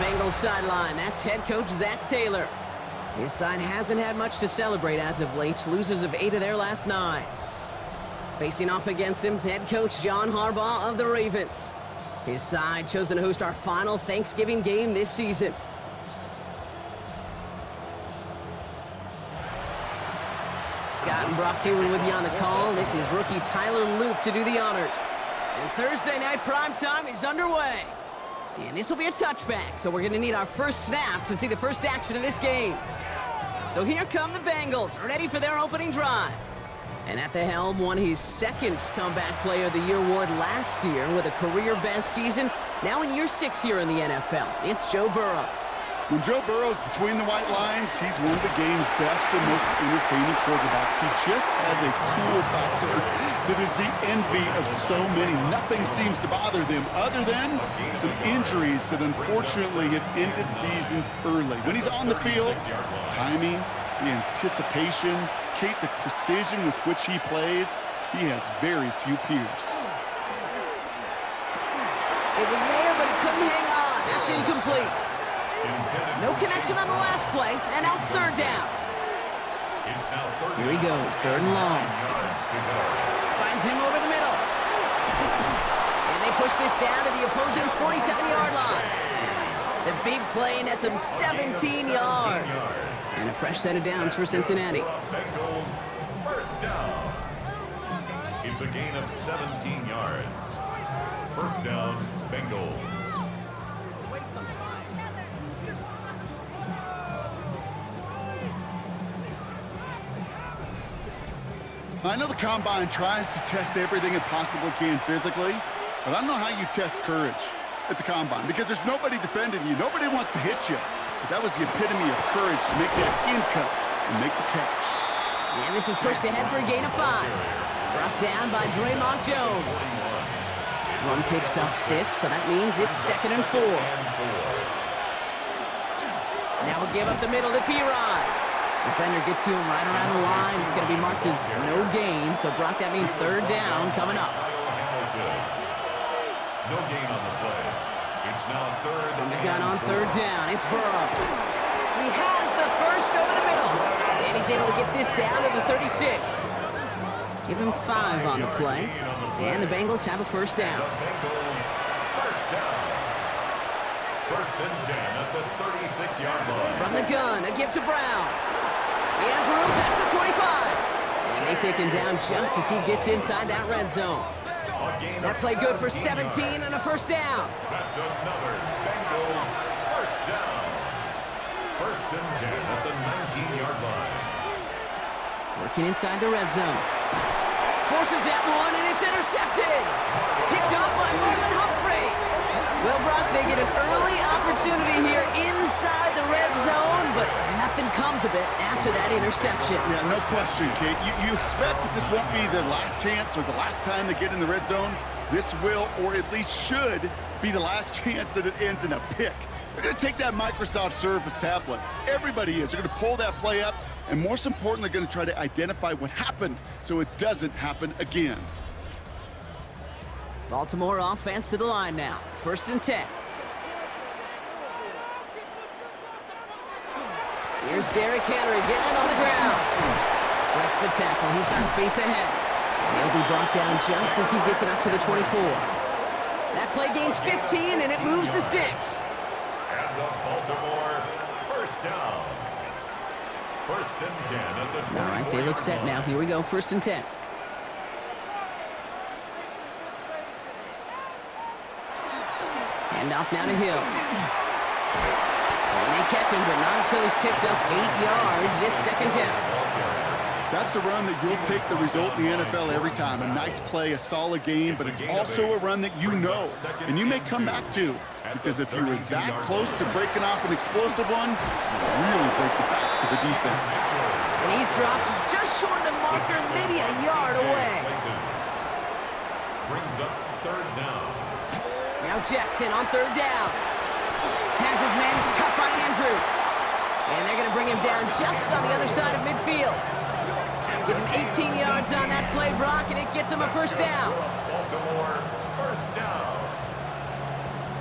Bengals sideline. That's head coach Zach Taylor. His side hasn't had much to celebrate as of late. Losers of 8 of their last 9. Facing off against him, head coach John Harbaugh of the Ravens. His side chosen to host our final Thanksgiving game this season. Scott and Brock Hewan with you on the call. This is rookie Tyler Loop to do the honors. And Thursday night primetime is underway. And this will be a touchback, so we're going to need our first snap to see the first action of this game. So here come the Bengals, ready for their opening drive. And at the helm, won his second Comeback Player of the Year award last year with a career-best season. Now in year 6 here in the NFL, it's Joe Burrow. When Joe Burrow's between the white lines, he's one of the game's best and most entertaining quarterbacks. He just has a cool factor that is the envy of so many. Nothing seems to bother them other than some injuries that unfortunately have ended seasons early. When he's on the field, timing, the anticipation, Kate, the precision with which he plays, he has very few peers. It was there, but he couldn't hang on. That's incomplete. No connection on the last play, and now it's third down. Here he goes, third and long. Finds him over the middle. And they push this down to the opposing 47-yard line. The big play nets him 17 yards. And a fresh set of downs for Cincinnati. Bengals first down. It's a gain of 17 yards. First down, Bengals. I know the Combine tries to test everything it possibly can physically, but I don't know how you test courage at the Combine because there's nobody defending you. Nobody wants to hit you. But that was the epitome of courage to make that in cut and make the catch. And this is pushed ahead for a gain of 5. Brought down by Draymond Jones. One picks up 6, so that means it's 2nd and 4. Now we'll give up the middle to P-Rod. Defender gets to him right around the line. It's going to be marked as no gain, so Brock, that means third down coming up. No gain on the play. It's now third. From the gun on third down, it's Burrow. He has the first over the middle, and he's able to get this down to the 36. Give him 5 on the play, and the Bengals have a first down. First down. First and 10 at the 36-yard line. From the gun, a give to Brown. He has room past the 25. And they take him down just as he gets inside that red zone. That play good for 17 and a first down. That's another Bengals first down. First and 10 at the 19-yard line. Working inside the red zone. Forces that one, and it's intercepted. Picked up by Marlon Humphrey. Well, Brock, they get an early opportunity here inside the red zone, but nothing comes of it after that interception. Yeah, no question, Kate. You expect that this won't be the last chance or the last time they get in the red zone. This will, or at least should, be the last chance that it ends in a pick. They're going to take that Microsoft Surface tablet. Everybody is. They're going to pull that play up, and most importantly, they're going to try to identify what happened so it doesn't happen again. Baltimore offense to the line now. First and 10. Here's Derrick Henry getting it on the ground. Breaks the tackle. He's got space ahead. And he'll be brought down just as he gets it up to the 24. That play gains 15, and it moves the sticks. And the Baltimore first down. First and 10 at the 24. All right, they look set now. Here we go, first and 10. Hand off now to Hill. And they catch him, but not until he's picked up 8 yards. It's second down. That's a run that you'll take the result in the NFL every time. A nice play, a solid game, but it's also a run that you know, and you may come back to. Because if you were that close to breaking off an explosive one, you really break the backs of the defense. And he's dropped just short of the marker, maybe a yard away. Brings up third down. Now Jackson on third down. Has his man, it's cut by Andrews. And they're going to bring him down just on the other side of midfield. Give him 18 yards on that play, Brock, and it gets him a first down. Baltimore first down.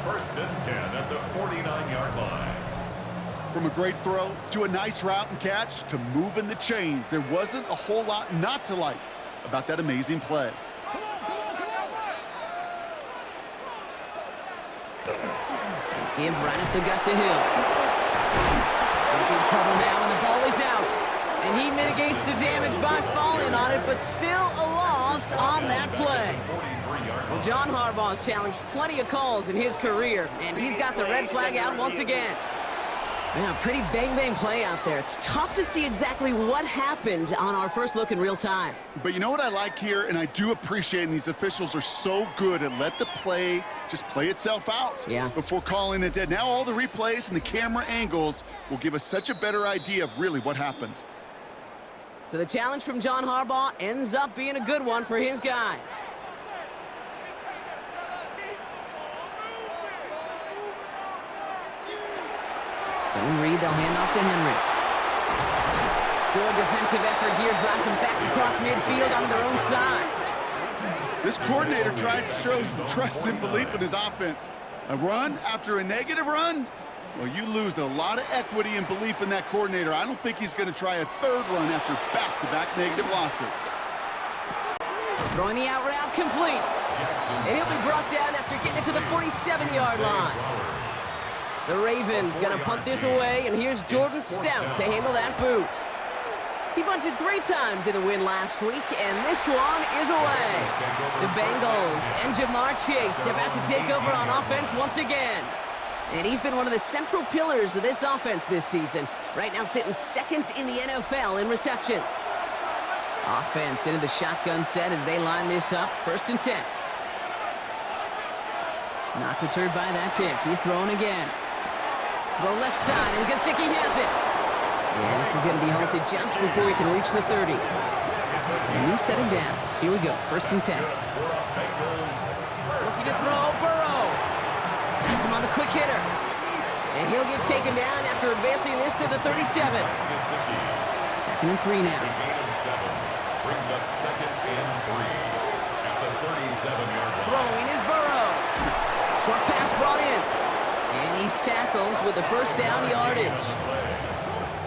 First and 10 at the 49-yard line. From a great throw to a nice route and catch to moving the chains, there wasn't a whole lot not to like about that amazing play. Give right up the gut to Hill. In trouble now, and the ball is out. And he mitigates the damage by falling on it, but still a loss on that play. Well, John Harbaugh's challenged plenty of calls in his career, and he's got the red flag out once again. Yeah, pretty bang-bang play out there. It's tough to see exactly what happened on our first look in real time. But you know what I like here, and I do appreciate, and these officials are so good at let the play just play itself out before calling it dead. Now all the replays and the camera angles will give us such a better idea of really what happened. So the challenge from John Harbaugh ends up being a good one for his guys. So Reed, they'll hand off to Henry. Good defensive effort here, drives them back across midfield onto their own side. This coordinator tried to show some trust and belief in his offense. A run after a negative run? Well, you lose a lot of equity and belief in that coordinator. I don't think he's going to try a third run after back-to-back negative losses. Throwing the out route complete. And he'll be brought down after getting it to the 47-yard line. The Ravens going to punt this away, and here's Jordan Stout to handle that boot. He bunted 3 times in the win last week, and this one is away. The Bengals and Jamar Chase about to take over on offense once again. And he's been one of the central pillars of this offense this season. Right now sitting second in the NFL in receptions. Offense into the shotgun set as they line this up. First and 10. Not deterred by that pick. He's throwing again. Throw left side, and Gesicki has it. And this is going to be halted just before he can reach the 30. So a new set of downs. Here we go. First and 10. Looking to throw. Burrow. He's him on the quick hitter. And he'll get taken down after advancing this to the 37. Second and 3 now. Brings up second and 3 at the 37-yard line. Throwing is Burrow. Short pass brought in. And he's tackled with the first down yardage.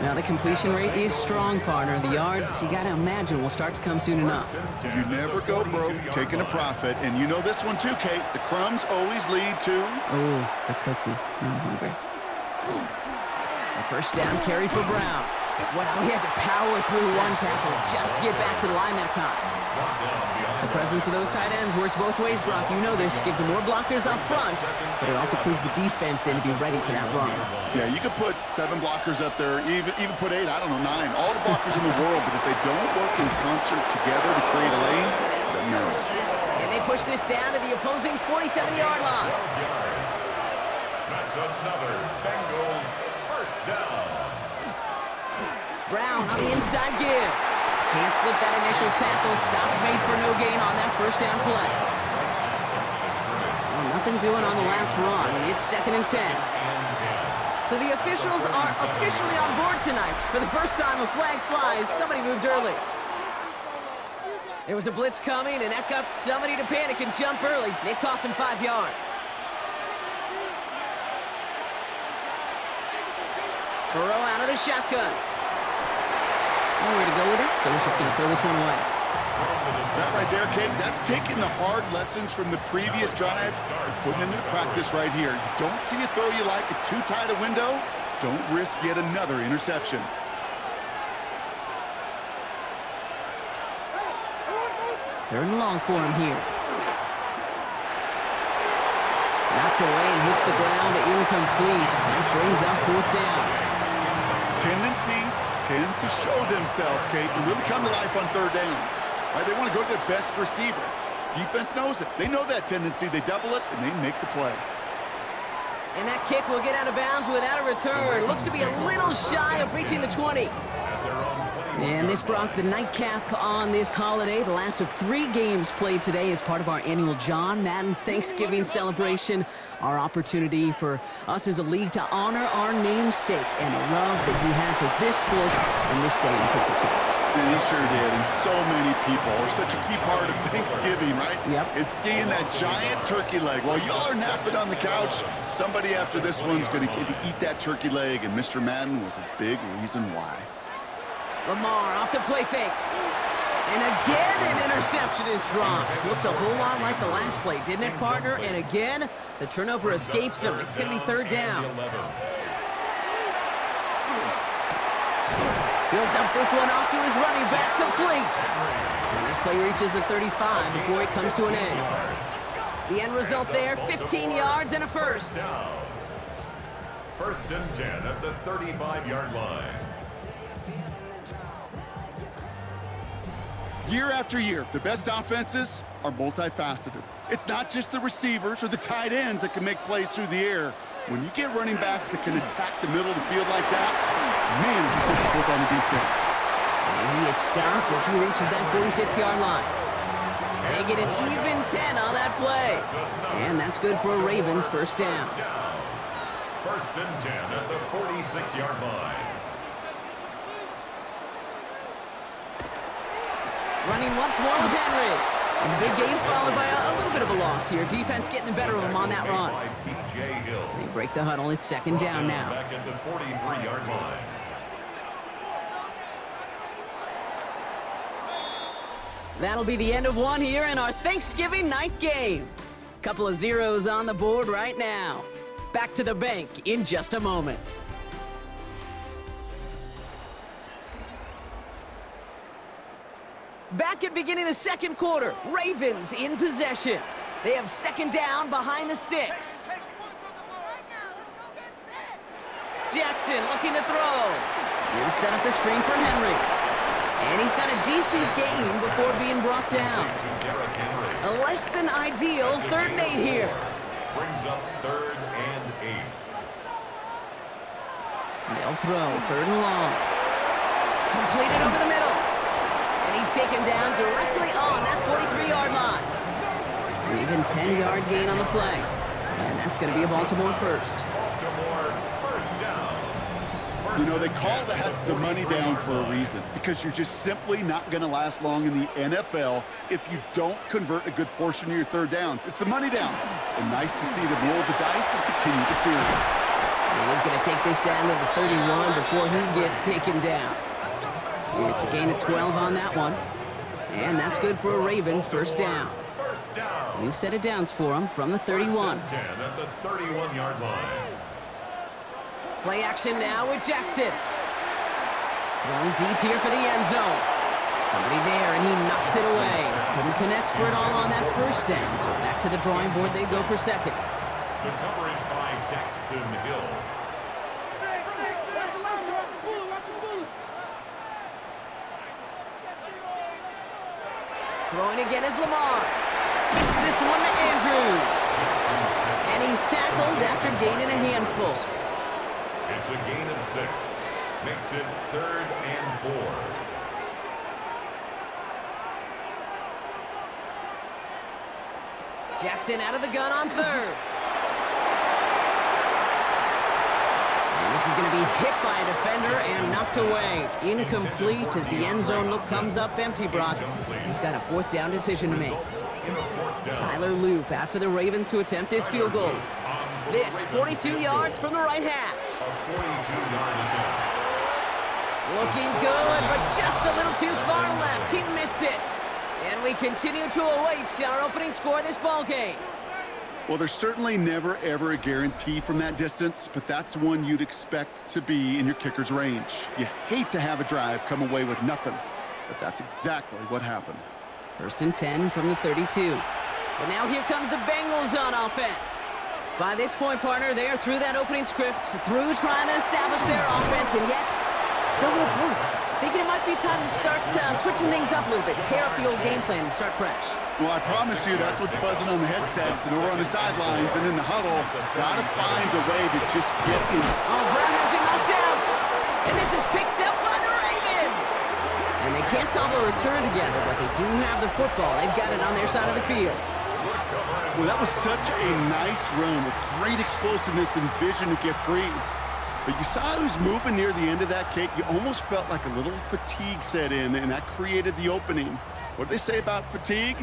Now the completion rate is strong, partner. The yards, you got to imagine, will start to come soon enough. You never go broke taking a profit. And you know this one too, Kate. The crumbs always lead to... Oh, the cookie. Now I'm hungry. The first down carry for Brown. Wow, he had to power through one tackle just to get back to the line that time. The presence of those tight ends works both ways, Brock. You know this. Gives them more blockers up front, but it also clues the defense in to be ready for that run. Yeah, you could put 7 blockers up there, even put 8, I don't know, 9. All the blockers in the world, but if they don't work in concert together to create a lane, it doesn't matter. And they push this down to the opposing 47-yard line. That's another Bengals first down. Brown on the inside give. Can't slip that initial tackle. Stops made for no gain on that first down play. Well, nothing doing on the last run. It's second and 10. So the officials are officially on board tonight. For the first time, a flag flies. Somebody moved early. There was a blitz coming, and that got somebody to panic and jump early. It cost him 5 yards. Burrow out of the shotgun. Nowhere to go with it, so he's just going to throw this one away. That right there, Kate, that's taking the hard lessons from the previous drive and putting into practice right here. You don't see a throw you like, it's too tight a window, don't risk yet another interception. Third and long for him here. Knocked away and hits the ground, incomplete. That brings up fourth down. Tendencies tend to show themselves, Kate, and really come to life on third downs. Right? They want to go to their best receiver. Defense knows it. They know that tendency. They double it, and they make the play. And that kick will get out of bounds without a return. Looks to be a little shy of reaching the 20. And this brought the nightcap on this holiday. The last of 3 games played today as part of our annual John Madden Thanksgiving celebration. Our opportunity for us as a league to honor our namesake and the love that we have for this sport and this day in particular. And he sure did, and so many people are such a key part of Thanksgiving, right? Yep. It's seeing that giant turkey leg. While y'all are napping on the couch, somebody after this one's going to get to eat that turkey leg, and Mr. Madden was a big reason why. Lamar off the play fake. And again, an interception is dropped. Looked a whole lot like the last play, didn't it, partner? And again, the turnover escapes him. It's going to be third down. He'll dump this one off to his running back, complete. And this play reaches the 35 before it comes to an end. The end result there, 15 yards and a first. First and 10 at the 35-yard line. Year after year, the best offenses are multifaceted. It's not just the receivers or the tight ends that can make plays through the air. When you get running backs that can attack the middle of the field like that, man, is it difficult on the defense. And he is stopped as he reaches that 46-yard line. They get an even 10 on that play. And that's good for a Ravens first down. First and 10 at the 46-yard line. Running once more with Henry. And the big gain followed by a little bit of a loss here. Defense getting the better of him on that run. They break the huddle. It's second down now. Back at the 43-yard line. That'll be the end of one here in our Thanksgiving night game. Couple of zeros on the board right now. Back to the bank in just a moment. Back at beginning of the second quarter, Ravens in possession. They have second down behind the sticks. Jackson looking to throw. He'll set up the screen for Henry. And he's got a decent gain before being brought down. A less than ideal 3rd and 8 here. Brings up 3rd and 8. They'll throw 3rd and long. Completed over the middle. And he's taken down directly on that 43-yard line. An even 10-yard gain on the play. And that's going to be a Baltimore first. Baltimore first down. You know, they call that the money down for a reason, because you're just simply not going to last long in the NFL if you don't convert a good portion of your 3rd downs. It's the money down. And nice to see them roll the dice and continue the series. And he's going to take this down to the 31 before he gets taken down. It's a gain of 12 on that one. And that's good for a Ravens first down. First down. We've set it downs for him from the 31. 10 at the 31-yard line. Play action now with Jackson. Going deep here for the end zone. Somebody there, and he knocks it away. Couldn't connect for it all on that first down. So back to the drawing board they go for second. The coverage by Daxton Hill. Throwing again is Lamar. Gets this one to Andrews. And he's tackled after gaining a handful. It's a gain of 6. Makes it 3rd and 4. Jackson out of the gun on 3rd. And this is going to be hit by a defender and knocked away. Incomplete as the end zone look comes up empty, Brock. You've got a 4th down decision to make. Tyler Loop after the Ravens to attempt this field goal. This 42 yards from the right hash. A 42-yard attempt. Looking good, but just a little too far left. He missed it. And we continue to await our opening score of this ball game. Well, there's certainly never, ever a guarantee from that distance, but that's one you'd expect to be in your kicker's range. You hate to have a drive come away with nothing, but that's exactly what happened. 1st and 10 from the 32. So now here comes the Bengals on offense. By this point, partner, they are through that opening script, through trying to establish their offense, and yet still no points. Thinking it might be time to start switching things up a little bit, tear up the old game plan and start fresh. Well, I promise you that's what's buzzing on the headsets and over on the sidelines and in the huddle. Gotta find a way to just get in. Oh, Brown has him knocked out. And this is picked up by the Ravens. And they can't cobble a return together, but they do have the football. They've got it on their side of the field. Well, that was such a nice run with great explosiveness and vision to get free. But you saw who's moving near the end of that kick. You almost felt like a little fatigue set in, and that created the opening. What do they say about fatigue?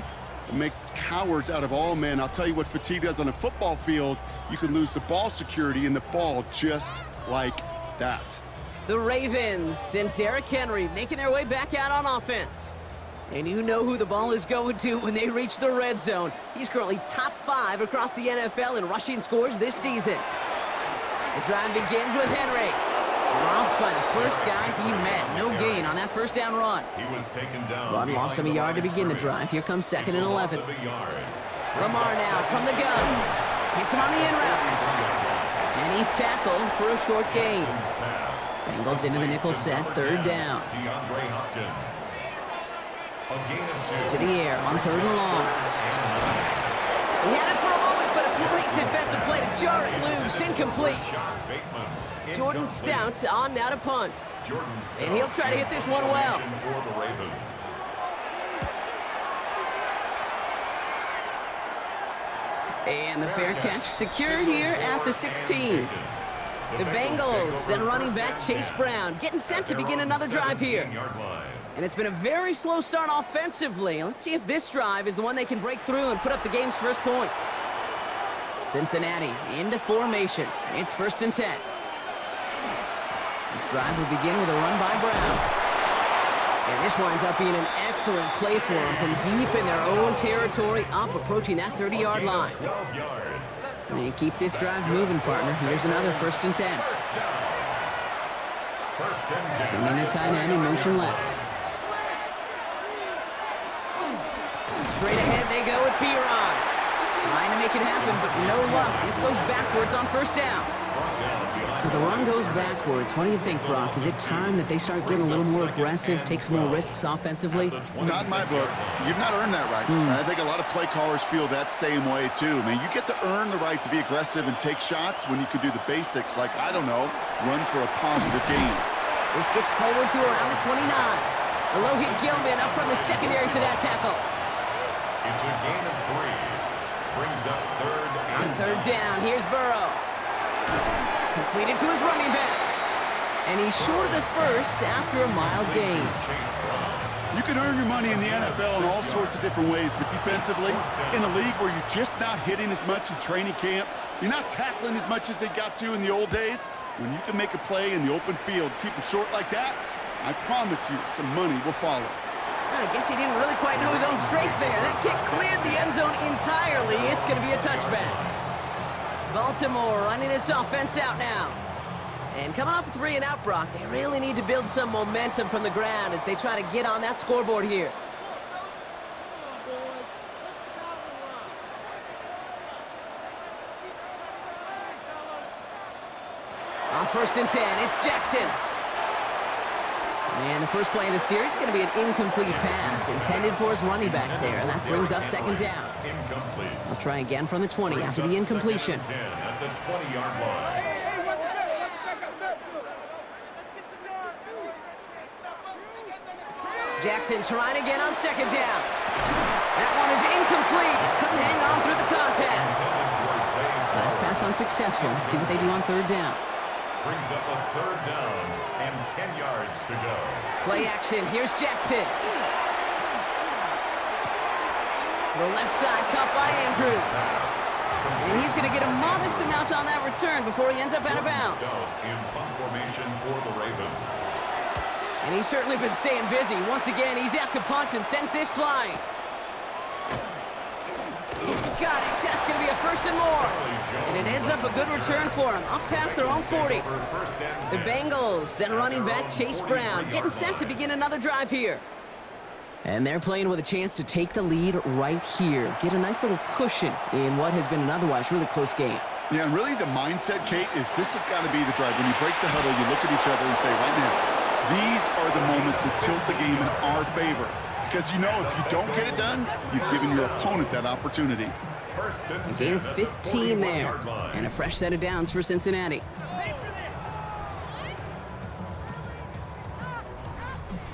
It makes cowards out of all men. I'll tell you what fatigue does on a football field. You can lose the ball security and the ball just like that. The Ravens and Derrick Henry making their way back out on offense. And you know who the ball is going to when they reach the red zone. He's currently top 5 across the NFL in rushing scores this season. The drive begins with Henry. Dropped by the first guy he met. No gain on that first down run. He was taken down. Run lost him a yard to begin the drive. Here comes 2nd and 11. Lamar now from the gun. Hits him on the in route. And he's tackled for a short gain. Bengals into the nickel set, 3rd down. To the air on 3rd and long. He had it for a moment, but a great defensive play to jar it loose. Incomplete. Jordan Stout on now to punt. And he'll try to hit this one well. And the fair catch secured here at the 16. The Bengals and running back Chase Brown getting set to begin another drive here. And it's been a very slow start offensively. Let's see if this drive is the one they can break through and put up the game's first points. Cincinnati into formation. It's 1st and 10. This drive will begin with a run by Brown. And this winds up being an excellent play for them from deep in their own territory, up approaching that 30-yard line. And keep this drive moving, partner. Here's another 1st and 10. Sending the tight end in motion left. Straight ahead they go with Piron. Trying to make it happen, but no luck. This goes backwards on 1st down. So the run goes backwards. What do you think, Brock? Is it time that they start getting a little more aggressive, take some more risks offensively? Not in my book. You've not earned that right. I think a lot of play callers feel that same way, too. Man, you get to earn the right to be aggressive and take shots when you could do the basics, like, I don't know, run for a positive gain. This gets forward to around the 29. A low-hit Gilman up from the secondary for that tackle. It's a gain of 3. Brings up 3rd and on 3rd down, here's Burrow. Completed to his running back. And he's short of the first after a mild gain. You can earn your money in the NFL in all sorts of different ways, but defensively, in a league where you're just not hitting as much in training camp, you're not tackling as much as they got to in the old days, when you can make a play in the open field, keep them short like that, I promise you some money will follow. I guess he didn't really quite know his own strength there. That kick cleared the end zone entirely. It's going to be a touchback. Baltimore running its offense out now. And coming off a 3-and-out, Brock, they really need to build some momentum from the ground as they try to get on that scoreboard here. On 1st and 10, it's Jackson. And the first play in the series is going to be an incomplete pass intended for his running back there, and that brings up 2nd down. I'll try again from the 20 after the incompletion. At the 20-yard line. Jackson trying again on 2nd down. That one is incomplete. Couldn't hang on through the contact. Last pass unsuccessful. Let's see what they do on 3rd down. Brings up a 3rd down and 10 yards to go. Play action. Here's Jackson. The left side caught by Andrews. And he's going to get a modest amount on that return before he ends up out of bounds. In punt formation for the Ravens. And he's certainly been staying busy. Once again, he's out to punt and sends this flying. He's got it. That's going to be a 1st and more. And it ends up a good return for him. Up past their own 40. The Bengals and running back Chase Brown getting set to begin another drive here. And they're playing with a chance to take the lead right here. Get a nice little cushion in what has been an otherwise really close game. Yeah, and really the mindset, Kate, is this has got to be the drive. When you break the huddle, you look at each other and say, right now, these are the moments that tilt the game in our favor. Because you know if you don't get it done, you've given your opponent that opportunity. A gain of 15 there. And a fresh set of downs for Cincinnati.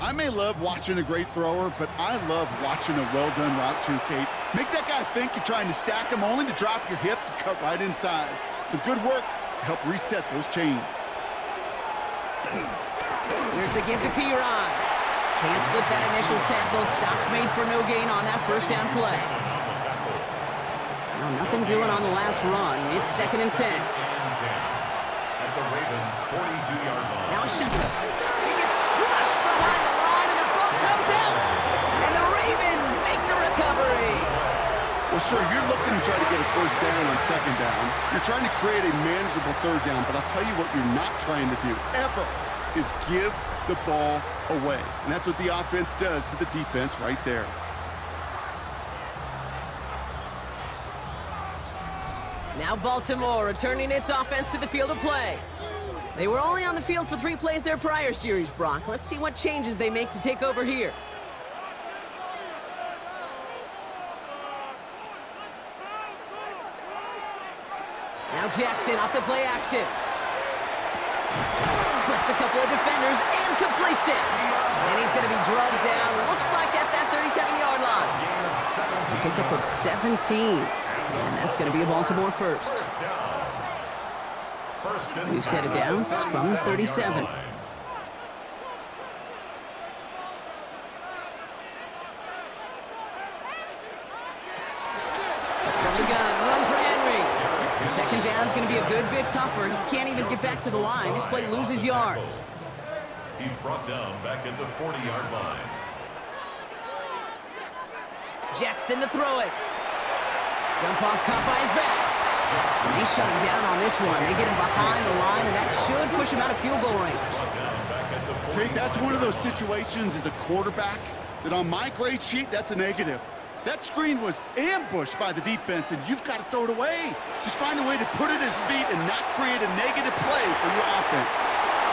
I may love watching a great thrower, but I love watching a well-done route too, Kate. Make that guy think you're trying to stack him only to drop your hips and cut right inside. Some good work to help reset those chains. Here's the give to Piron. Can't slip that initial tackle. Stops made for no gain on that first down play. Well, nothing doing on the last run. It's 2nd and 10. At the Ravens' 42-yard line. Now Shepard. He gets crushed behind the line, and the ball comes out. And the Ravens make the recovery. Well, sure, you're looking to try to get a first down on 2nd down. You're trying to create a manageable 3rd down, but I'll tell you what you're not trying to do, ever, is give the ball away. And that's what the offense does to the defense right there. Now Baltimore returning its offense to the field of play. They were only on the field for 3 plays their prior series, Brock. Let's see what changes they make to take over here. Now Jackson off the play action. Splits a couple of defenders and completes it. And he's going to be drugged down, looks like at that 37-yard line. A pickup of 17. And that's going to be a Baltimore first. We've set it down from the 37. From the gun, run for Henry. And 2nd down is going to be a good bit tougher. He can't even get back to the line. This play loses yards. He's brought down back at the 40-yard line. Jackson to throw it. Jump off, caught by his back. And they shut him down on this one. They get him behind the line, and that should push him out of field goal range. Okay, that's one of those situations as a quarterback that on my grade sheet, that's a negative. That screen was ambushed by the defense, and you've got to throw it away. Just find a way to put it at his feet and not create a negative play for your offense.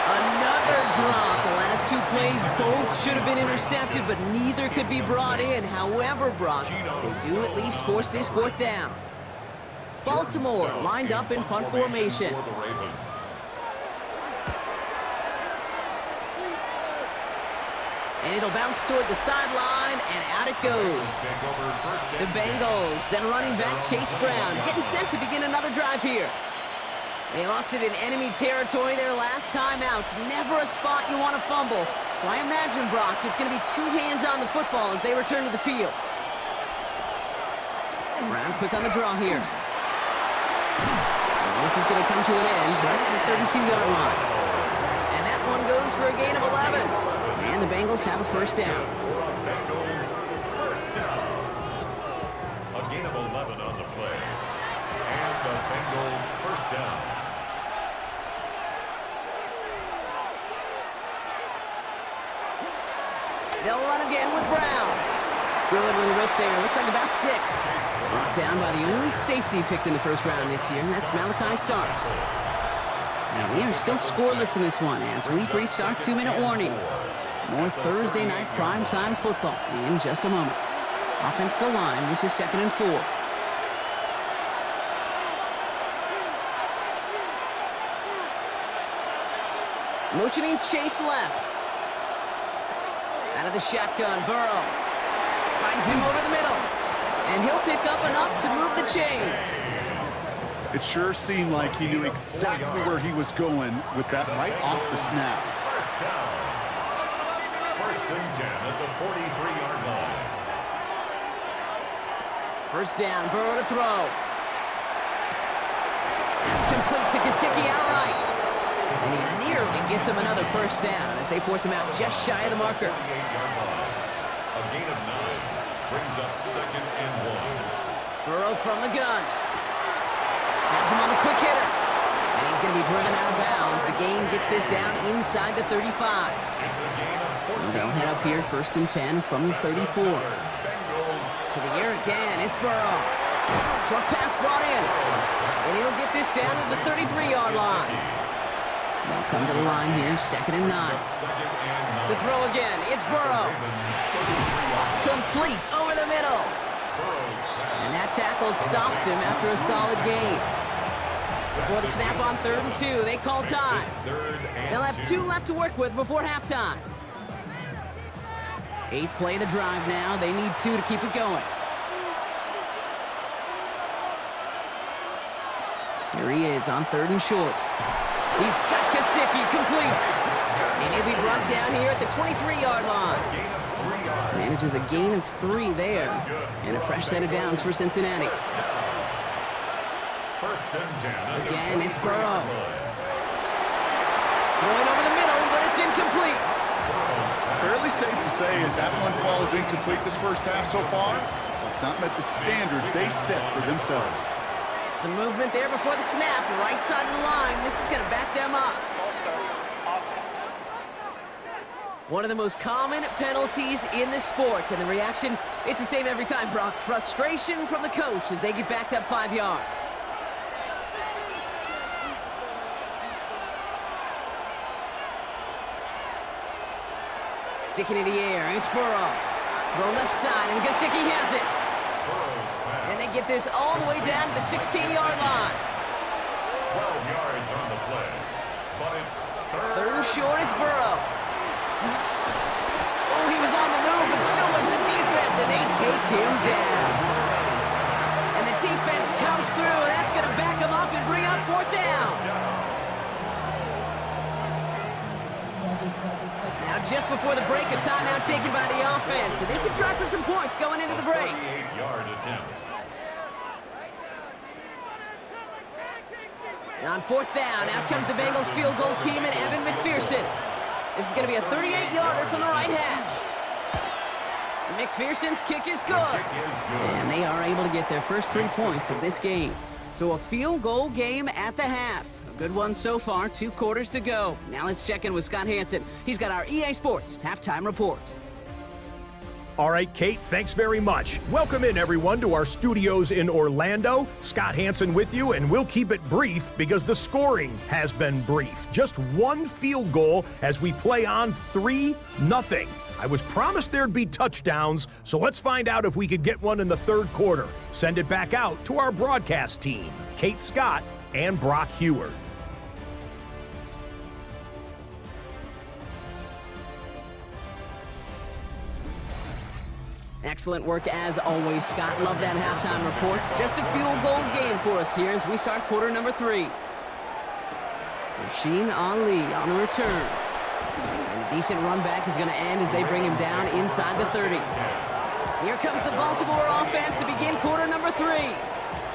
Another drop. The last 2 plays both should have been intercepted, but neither could be brought in. However, Brock, they do at least force this 4th down. Baltimore lined up in punt formation. And it'll bounce toward the sideline, and out it goes. The Bengals and running back Chase Brown getting set to begin another drive here. They lost it in enemy territory their last time out. Never a spot you want to fumble. So I imagine, Brock, it's going to be 2 hands on the football as they return to the field. Brown quick on the draw here. And this is going to come to an end right at the 32-yard line. And that one goes for a gain of 11. And the Bengals have a first down. Bengals first down. A gain of 11 on the play. And the Bengals first down. They'll run again with Brown. Good little rip there. Looks like about 6. Brought down by the only safety picked in the first round this year, and that's Malachi Starks. Now, we are still scoreless in this one as we've reached our 2-minute warning. More Thursday night primetime football in just a moment. Offense to line. This is 2nd and 4. Motioning Chase left. Out of the shotgun, Burrow. Finds him over the middle. And he'll pick up enough to move the chains. It sure seemed like he knew exactly where he was going with that right off the snap. First down. 1st and 10 at the 43-yard line. First down, Burrow to throw. That's complete to Gesicki outright. And he nearly gets him another first down as they force him out just shy of the marker. 48-yard line. A gain of 9 brings up 2nd and 1. Burrow from the gun. Has him on the quick hitter. And he's going to be driven out of bounds. The gain gets this down inside the 35. It's a gain of 14. So they'll head up here 1st and 10 from the 34. Bengals To the air again. It's Burrow. Short pass brought in. And he'll get this down to the 33-yard line. They'll come to the line here, 2nd and 9. To throw again, it's Burrow. Complete over the middle. And that tackle stops him after a solid gain. Before the snap on 3rd and 2, they call time. They'll have 2 left to work with before halftime. 8th play of the drive now. They need 2 to keep it going. Here he is on 3rd and short. He's got Gesicki complete. And he'll be brought down here at the 23-yard line. Manages a gain of 3 there. And a fresh set of downs for Cincinnati. Again, it's Burrow. Throwing over the middle, but it's incomplete. Fairly safe to say as that one falls incomplete this first half so far. It's not met the standard they set for themselves. Some movement there before the snap. Right side of the line. This is going to back them up. One of the most common penalties in the sport. And the reaction, it's the same every time, Brock. Frustration from the coach as they get backed up 5 yards. Sticking in the air, it's Burrow. Throw left side, and Gesicki has it. And they get this all the way down to the 16-yard line. 12 yards on the play, but it's 3rd and short, it's Burrow. Oh, he was on the move, but so was the defense, and they take him down. And the defense comes through, and that's going to back him up and bring up 4th down. Now, just before the break, a timeout taken by the offense, and they can try for some points going into the break. 38-yard attempt. And on 4th down, out comes the Bengals field goal team and Evan McPherson. This is going to be a 38-yarder from the right hash. McPherson's kick is good. And they are able to get their first 3 points of this game. So a field goal game at the half. A good one so far, 2 quarters to go. Now let's check in with Scott Hansen. He's got our EA Sports halftime report. All right, Kate, thanks very much. Welcome in, everyone, to our studios in Orlando. Scott Hansen with you, and we'll keep it brief because the scoring has been brief. Just 1 field goal as we play on 3-0. I was promised there'd be touchdowns, so let's find out if we could get one in the 3rd quarter. Send it back out to our broadcast team, Kate Scott and Brock Heward. Excellent work as always, Scott. Love that halftime report. Just a field goal game for us here as we start quarter number 3. Rasheen Ali on the return. And a decent run back is going to end as they bring him down inside the 30. Here comes the Baltimore offense to begin quarter number 3.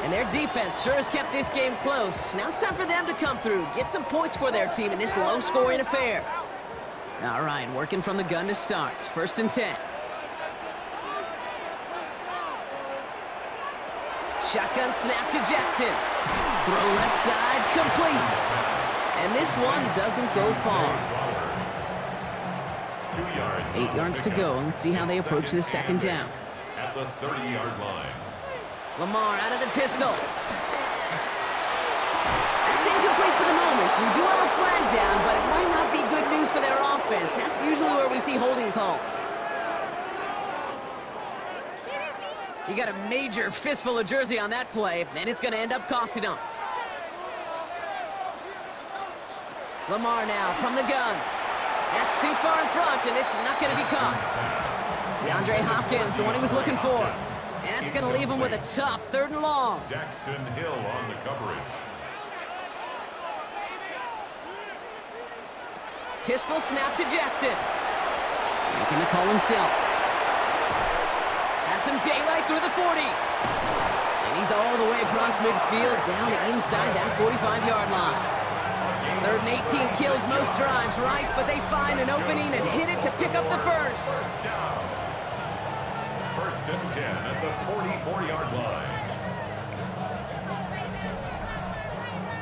And their defense sure has kept this game close. Now it's time for them to come through, get some points for their team in this low-scoring affair. All right, working from the gun to start. 1st and 10. Shotgun snap to Jackson. Throw left side, complete. And this one doesn't go far. 8 yards to go. Let's see how they approach this 2nd down. At the 30-yard line. Lamar out of the pistol. That's incomplete for the moment. We do have a flag down, but it might not be good news for their offense. That's usually where we see holding calls. You got a major fistful of jersey on that play, and it's going to end up costing them. Lamar now from the gun. That's too far in front, and it's not going to be caught. DeAndre Hopkins, the one he was looking for. And that's going to leave him with a tough 3rd and long. Daxton Hill on the coverage. Pistol snap to Jackson. Making the call himself. Has some daylight through the 40. And he's all the way across midfield, down inside that 45-yard line. 3rd and 18 kills most drives, right? But they find an opening and hit it to pick up the 1st. 1st and 10 at the 44-yard line.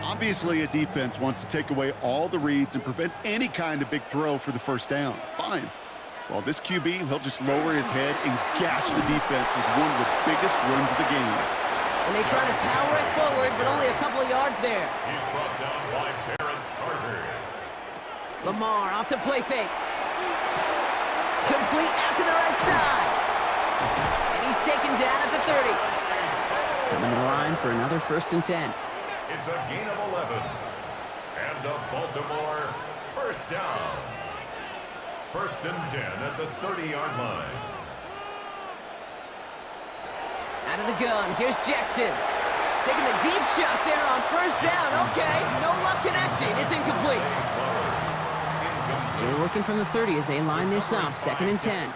Obviously, a defense wants to take away all the reads and prevent any kind of big throw for the 1st down. Fine. Well, this QB, he'll just lower his head and gash the defense with one of the biggest runs of the game. And they try to power it forward, but only a couple of yards there. He's brought down by Barrett Carter. Lamar off the play fake. Complete out to the right side. And he's taken down at the 30. Coming to the line for another 1st and 10. It's a gain of 11. And a Baltimore 1st down. 1st and 10 at the 30-yard line. Out of the gun, here's Jackson. Taking the deep shot there on first down. Okay, no luck connecting. It's incomplete. So we're working from the 30 as they line this up. 2nd and 10.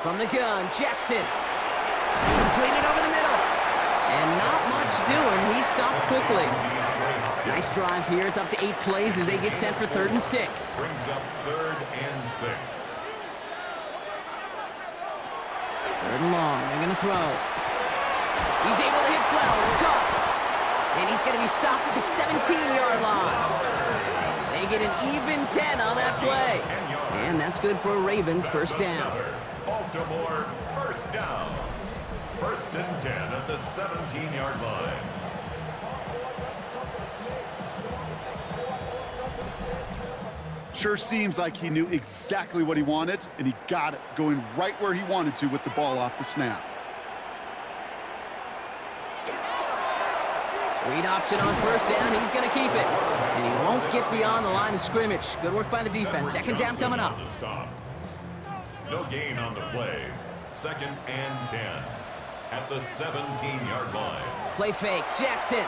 From the gun, Jackson. Completed over the middle. And not much doing. He stopped quickly. Nice drive here. It's up to 8 plays as they get set for 3rd and 6. Brings up 3rd and 6. 3rd and long. They're going to throw. He's able to hit Flowers. Caught. And he's going to be stopped at the 17-yard line. They get an even 10 on that play. And that's good for a Ravens 1st down. Baltimore 1st down. 1st and 10 at the 17-yard line. Sure seems like he knew exactly what he wanted, and he got it, going right where he wanted to with the ball off the snap. Read option on 1st down. He's going to keep it. And he won't get beyond the line of scrimmage. Good work by the defense. 2nd down coming up. No gain on the play. 2nd and 10 at the 17-yard line. Play fake. Jackson.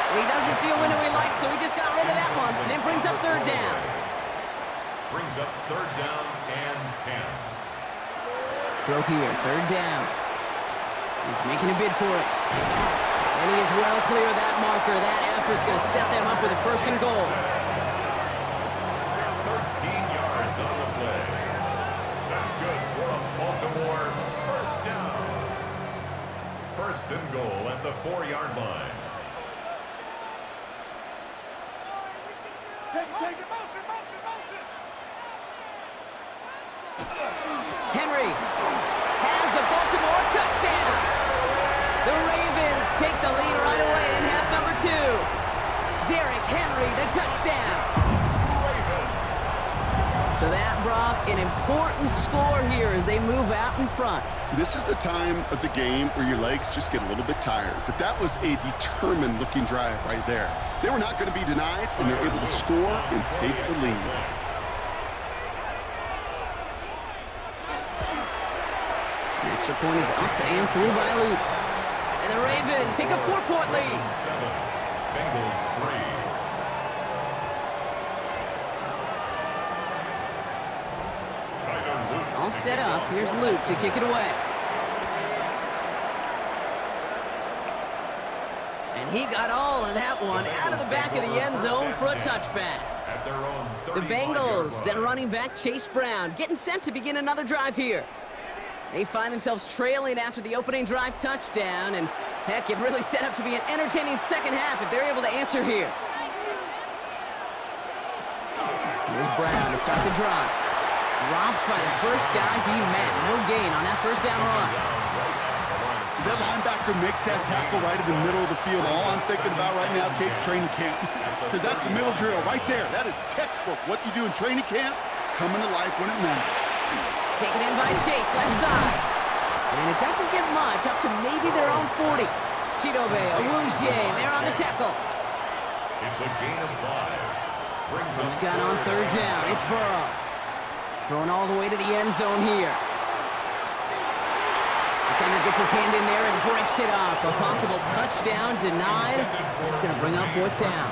He doesn't see a window he likes, so he just got rid of that one. And then brings up 3rd down. Brings up 3rd down and 10. Throw here. 3rd down. He's making a bid for it. And he is well clear of that marker. That effort's going to set them up with a 1st and goal. 13 yards on the play. That's good for a Baltimore 1st down. 1st and goal at the 4-yard line. Henry has the Baltimore touchdown. The Ravens take the lead right away in half number 2. Derrick Henry, the touchdown. So that, Brock, an important score here as they move out in front. This is the time of the game where your legs just get a little bit tired, but that was a determined-looking drive right there. They were not going to be denied, and they're able to score and take the lead. The extra point is up and through by Luke. And the Ravens take a 4-point lead. 7, Bengals 3. All set up. Here's Luke to kick it away. And he got all of that one out of the back of the end zone for a touchback. The Bengals and running back Chase Brown getting set to begin another drive here. They find themselves trailing after the opening drive touchdown, and heck, it really set up to be an entertaining 2nd half if they're able to answer here. Here's Brown to start the drive. Dropped by the first guy he met. No gain on that 1st down run. As that linebacker makes that tackle right in the middle of the field, all I'm thinking about right now, Kate's training camp. Because that's the middle drill right there. That is textbook. What you do in training camp, coming to life when it matters. Taken in by Chase, left side. And it doesn't get much, up to maybe their own 40. Chidobe, Awuzie, they're on the tackle. It's a gain of 5. Brings From the gun on 3rd down, it's Burrow. Throwing all the way to the end zone here. Defender gets his hand in there and breaks it up. A possible touchdown denied. It's going to bring up 4th down.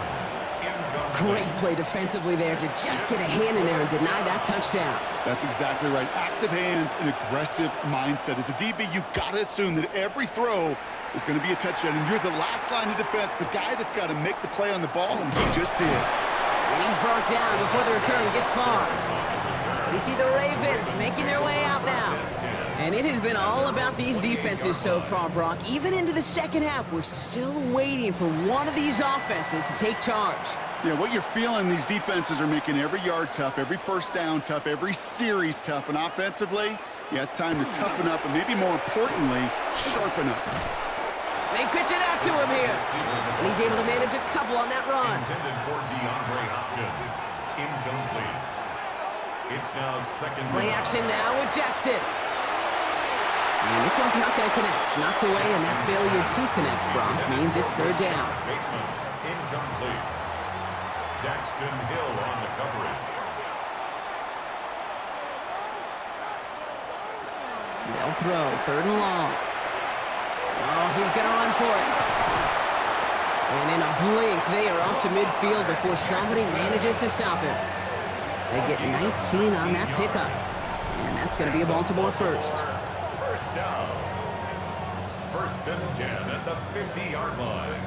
Great play defensively there to just get a hand in there and deny that touchdown. That's exactly right. Active hands and aggressive mindset. As a DB, you've got to assume that every throw is going to be a touchdown. And you're the last line of defense, the guy that's got to make the play on the ball, and he just did. And he's brought down before the return gets far. We see the Ravens making their way out now. And it has been all about these defenses so far, Brock. Even into the 2nd half, we're still waiting for one of these offenses to take charge. Yeah, what you're feeling, these defenses are making every yard tough, every 1st down tough, every series tough. And offensively, yeah, it's time to toughen up and maybe more importantly, sharpen up. They pitch it out to him here. And he's able to manage a couple on that run. Intended for DeAndre Hopkins. Incomplete. It's now 2nd. Play action now with Jackson. And this one's not going to connect. Knocked away, and that failure to connect, Brock, means it's third down. Bateman, incomplete. Daxton Hill on the coverage. They'll throw, third and long. Oh, he's going to run for it. And in a blink, they are up to midfield before somebody manages to stop him. They get 19 on that pickup. And that's going to be a Baltimore first. First down. First and 10 at the 50-yard line.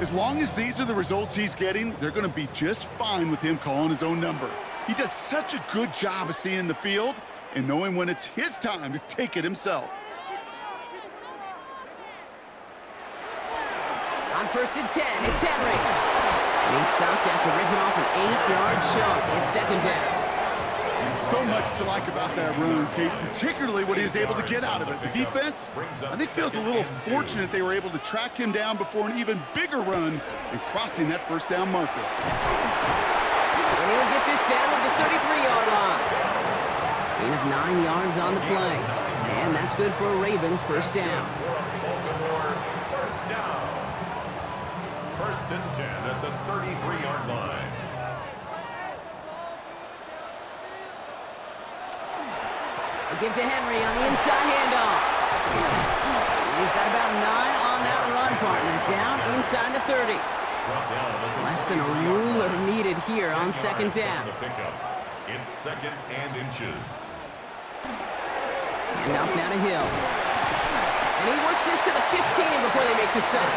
As long as these are the results he's getting, they're going to be just fine with him calling his own number. He does such a good job of seeing the field and knowing when it's his time to take it himself. On first and 10, it's Henry. And he's stopped after ripping off an 8-yard chunk. It's second down. So much to like about that run, Kate, particularly what he was able to get out of it. The defense, I think, feels a little fortunate they were able to track him down before an even bigger run and crossing that first down marker. And he'll get this down to the 33-yard line. Gain of 9 yards on the play. And that's good for a Ravens first down. Baltimore first down. First and 10 at the 33-yard line. Give to Henry on the inside handoff. He's got about 9 on that run, partner. Down inside the 30. Less than a ruler needed here on second down. It's second and inches. And off now to Hill. And he works this to the 15 before they make the stop.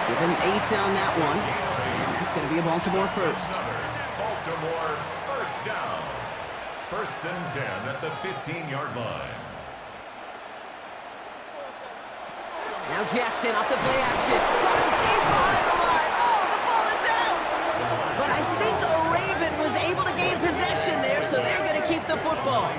Give him 8 on that one. And that's going to be a Baltimore first. Baltimore first down. First and 10 at the 15-yard line. Now Jackson off the play action. Got him deep behind the line. Oh, the ball is out. But I think a Raven was able to gain possession there, so they're going to keep the football.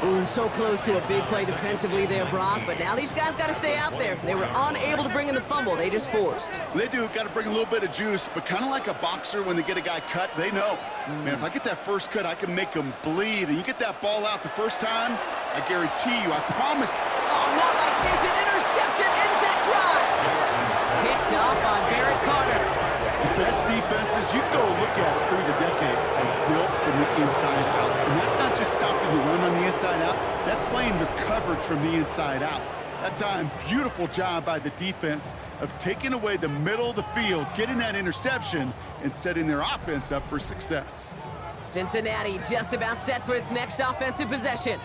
Ooh, so close to a big play defensively there, Brock, but now these guys got to stay out there. They were unable to bring in the fumble. They just forced. They do got to bring a little bit of juice, but kind of like a boxer when they get a guy cut, they know. Man, if I get that first cut, I can make him bleed. And you get that ball out the first time, I guarantee you, I promise. Oh, not like this. An interception ends that drive. Picked up on Barrett Carter. The best defenses, you can go look at it through the decades, are built from the inside out. And that's not just stopping the run on the inside out. That's playing your coverage from the inside out. That time, beautiful job by the defense of taking away the middle of the field, getting that interception, and setting their offense up for success. Cincinnati just about set for its next offensive possession.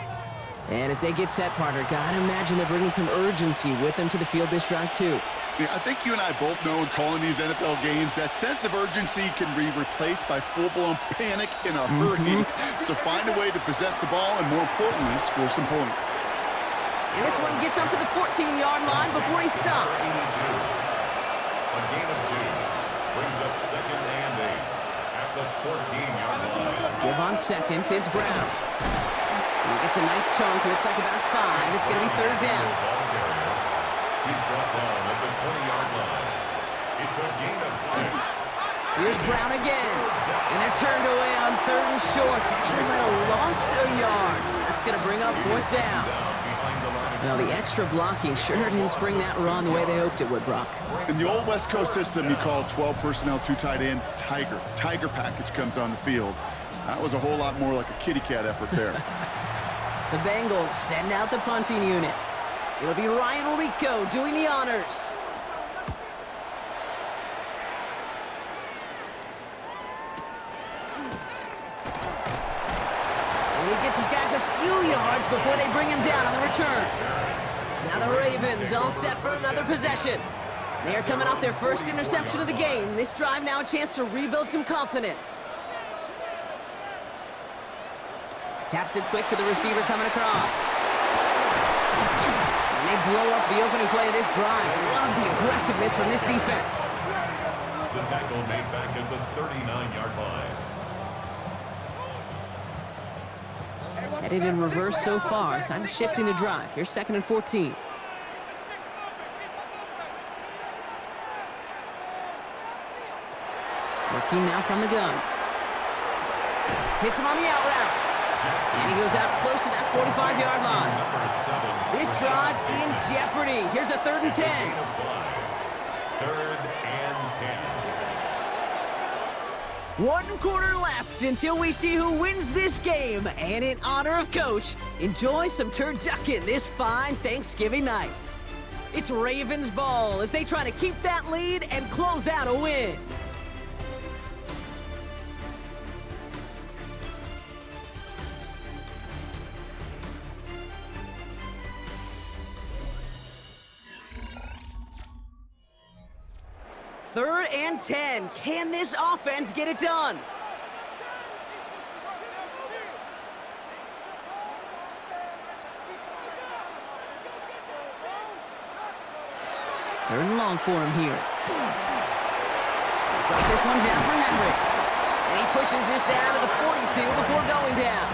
And as they get set, partner, gotta imagine they're bringing some urgency with them to the field this drive, too. Yeah, I think you and I both know in calling these NFL games that sense of urgency can be replaced by full-blown panic in a hurry. So find a way to possess the ball and, more importantly, score some points. And this one gets up to the 14-yard line before he stopped. A gain of 2 brings up second and 8 at the 14-yard line. Give on second, it's Brown. He gets a nice chunk, looks like about 5. It's going to be third down. He's brought down at the 20-yard line. It's a gain of 6. Here's Brown again. And they're turned away on third and short. Actually might have lost a yard. That's going to bring up fourth down. Now, the extra blocking sure didn't spring that run the way they hoped it would, Brock. In the old West Coast system, you call 12 personnel, 2 tight ends, Tiger. Tiger package comes on the field. That was a whole lot more like a kitty cat effort there. The Bengals send out the punting unit. It'll be Ryan Rico doing the honors. And he gets his guys a few yards before they bring him down on the return. Now the Ravens all set for another possession. They are coming off their first interception of the game. This drive now a chance to rebuild some confidence. Taps it quick to the receiver coming across. And they blow up the opening play of this drive. Love the aggressiveness from this defense. The tackle made back at the 39-yard line. Headed in reverse so far. Time to shift into drive. Here's second and 14. Working now from the gun. Hits him on the out route. And he goes out close to that 45-yard line. This drive in jeopardy. Here's a 3rd and 10. 3rd and 10. 1 quarter left until we see who wins this game. And in honor of Coach, enjoy some turducken this fine Thanksgiving night. It's Ravens ball as they try to keep that lead and close out a win. Third and 10. Can this offense get it done? Third and long for him here. Drop this one down for Henry. And he pushes this down to the 42 before going down.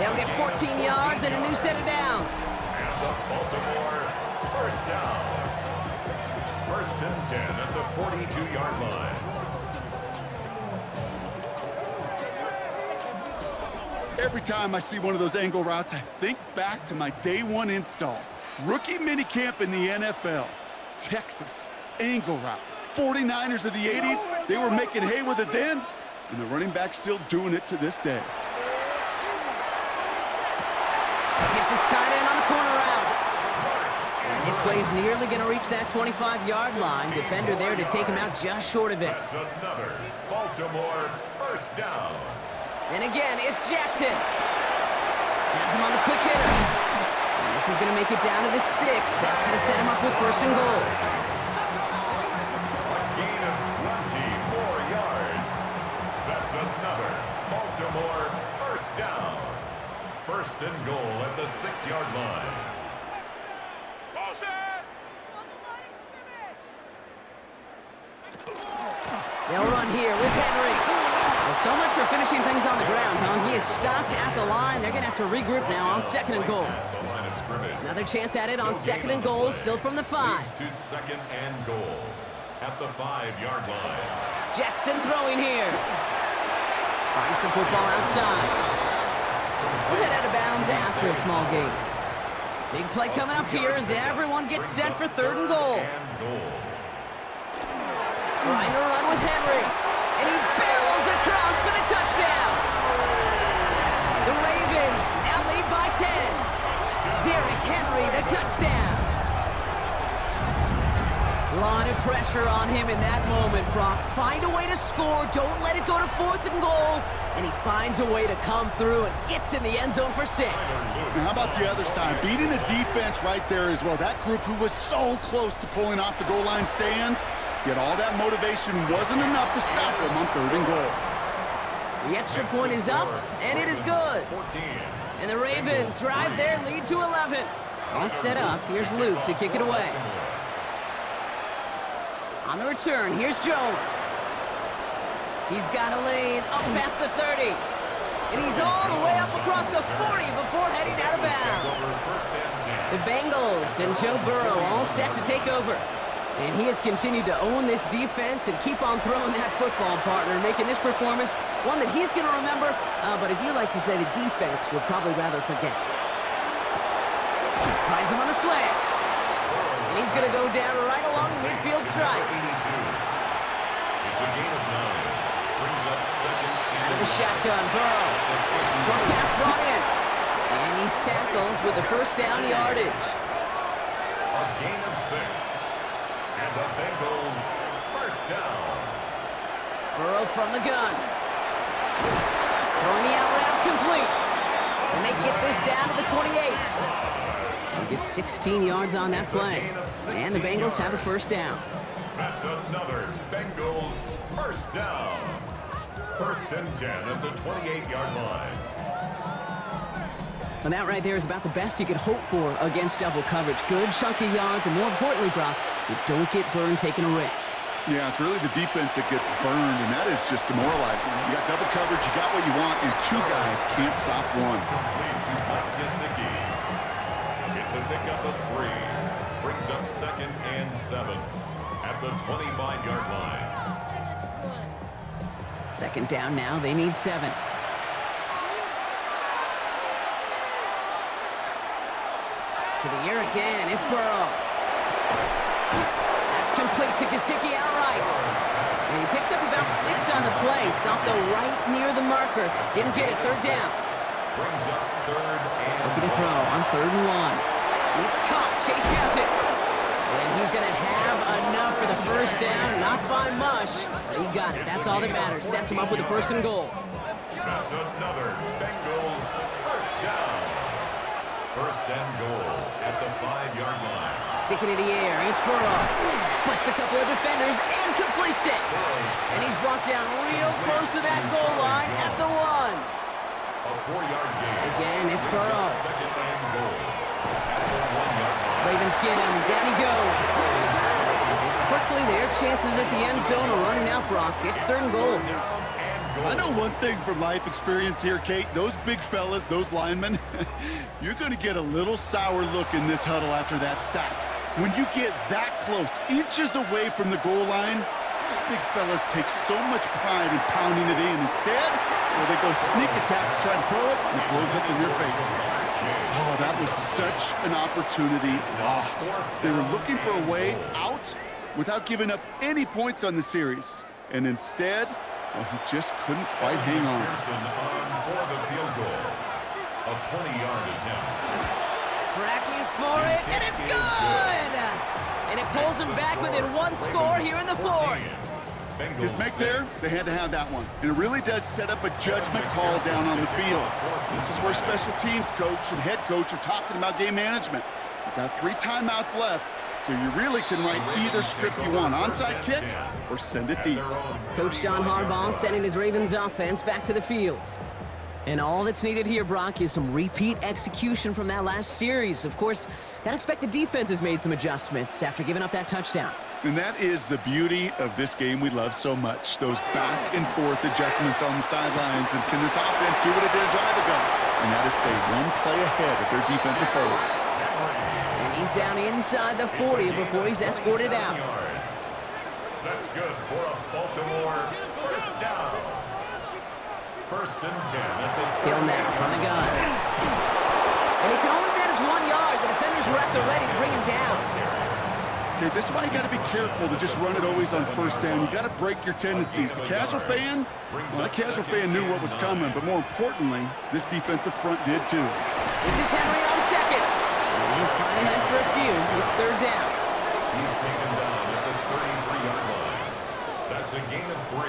They'll get 14 yards and a new set of downs. And the Baltimore first down. 1st and 10 at the 42-yard line. Every time I see one of those angle routes, I think back to my day 1 install. Rookie minicamp in the NFL. Texas, angle route. 49ers of the 80s, they were making hay with it then, and the running back's still doing it to this day. Gets his tight end on the corner route. And this play is nearly going to reach that 25-yard line. Defender there to take him out just short of it. That's another Baltimore first down. And again, it's Jackson. Has him on the quick hitter. And this is going to make it down to the 6. That's going to set him up with 1st and goal. A gain of 20 yards. That's another Baltimore first down. 1st and goal at the 6-yard line. They'll run here with Henry. Well, so much for finishing things on the ground, huh? He is stopped at the line. They're going to have to regroup now on 2nd and goal. Another chance at it on 2nd and goal, still from the 5. To 2nd and goal at the 5-yard line. Jackson throwing here. Finds the football outside. We'll head out of bounds after a small gain. Big play coming up here as everyone gets set for 3rd and goal. Trying to run with Henry. And he barrels across for the touchdown. The Ravens now lead by 10. Derrick Henry, the touchdown. A lot of pressure on him in that moment, Brock. Find a way to score. Don't let it go to 4th and goal. And he finds a way to come through and gets in the end zone for 6. Now, how about the other side? Beating a defense right there as well. That group who was so close to pulling off the goal line stand, yet all that motivation wasn't enough to stop him on 3rd and goal. The extra point is up, and it is good. And the Ravens drive their lead to 11. All set up. Here's Luke to kick it away. On the return, here's Jones. He's got a lane up past the 30. And he's all the way up across the 40 before heading out of bounds. The Bengals and Joe Burrow all set to take over. And he has continued to own this defense and keep on throwing that football, partner, making this performance one that he's going to remember, but as you like to say, the defense would probably rather forget. Finds him on the slant. And he's going to go down right along the midfield stripe. It's a gain of 9. Brings up 2nd and out of the shotgun, Burrow. Short pass brought in. And he's tackled with the 1st down yardage. A gain of 6. And the Bengals first down. Burrow from the gun. Throwing the out route complete. And they get this down to the 28. He gets 16 yards on that play. And the Bengals have a 1st down. That's another Bengals first down. 1st and 10 at the 28-yard line. And that right there is about the best you could hope for against double coverage. Good chunky yards, and more importantly, Brock, you don't get burned taking a risk. Yeah, it's really the defense that gets burned, and that is just demoralizing. You got double coverage, you got what you want, and 2 guys can't stop one. Complete to Mike Gesicki. It's a pickup of 3. Brings up 2nd and 7 at the 25-yard line. Second down now, they need 7. To the air again, it's Burrow. That's complete to Gesicki outright. And he picks up about 6 on the play. Stopped though right near the marker. Didn't get it, third down. Brings up third and Looking to throw on 3rd and 1. It's caught, Chase has it. And he's gonna have enough for the first down, not by much, but he got it. That's all that matters. Sets him up with the 1st and goal. That's another Bengals first down. 1st and goal at the 5-yard line. Sticking in the air, it's Burrow. Splits a couple of defenders and completes it. And he's brought down real close to that goal line at the 1. A 4-yard gain. Again, it's Burrow. 2nd and goal at the 1-yard line. Ravens get him. Down he goes. Quickly, their chances at the end zone are running out, Brock. It's 3rd and goal. I know one thing from life experience here, Kate. Those big fellas, those linemen, you're going to get a little sour look in this huddle after that sack. When you get that close, inches away from the goal line, those big fellas take so much pride in pounding it in. Instead, well, they go sneak attack to try to throw it, and it blows up in your face. Oh, that was such an opportunity lost. They were looking for a way out without giving up any points on the series. And instead, well, he just couldn't quite hang on. Pearson on for the field goal. A 20-yard attempt. Tracking for it, and it's good! And it pulls him back within 1 score here in the 4th. His make there, they had to have that one. And it really does set up a judgment call down on the field. This is where special teams coach and head coach are talking about game management. You've got 3 timeouts left, so you really can write either script you want. Onside kick or send it deep. Coach John Harbaugh sending his Ravens offense back to the field. And all that's needed here, Brock, is some repeat execution from that last series. Of course, gotta expect the defense has made some adjustments after giving up that touchdown. And that is the beauty of this game we love so much. Those back and forth adjustments on the sidelines. And can this offense do what it did a drive ago? And that is stay 1 play ahead of their defensive foes. And he's down inside the 40 before he's escorted out. That's good for a Baltimore first down. 1st and 10 at the Hill now from the gun. And he can only manage 1 yard. The defenders were at the ready to bring him down. Okay, this is why you got to be careful to just run it always on 1st down. You got to break your tendencies. The casual fan, well, the casual fan knew what was coming, but more importantly, this defensive front did too. This is Henry on 2nd. And he'll fly ahead for a few. It's 3rd down. He's taken down at the 33-yard line. That's a gain of 3.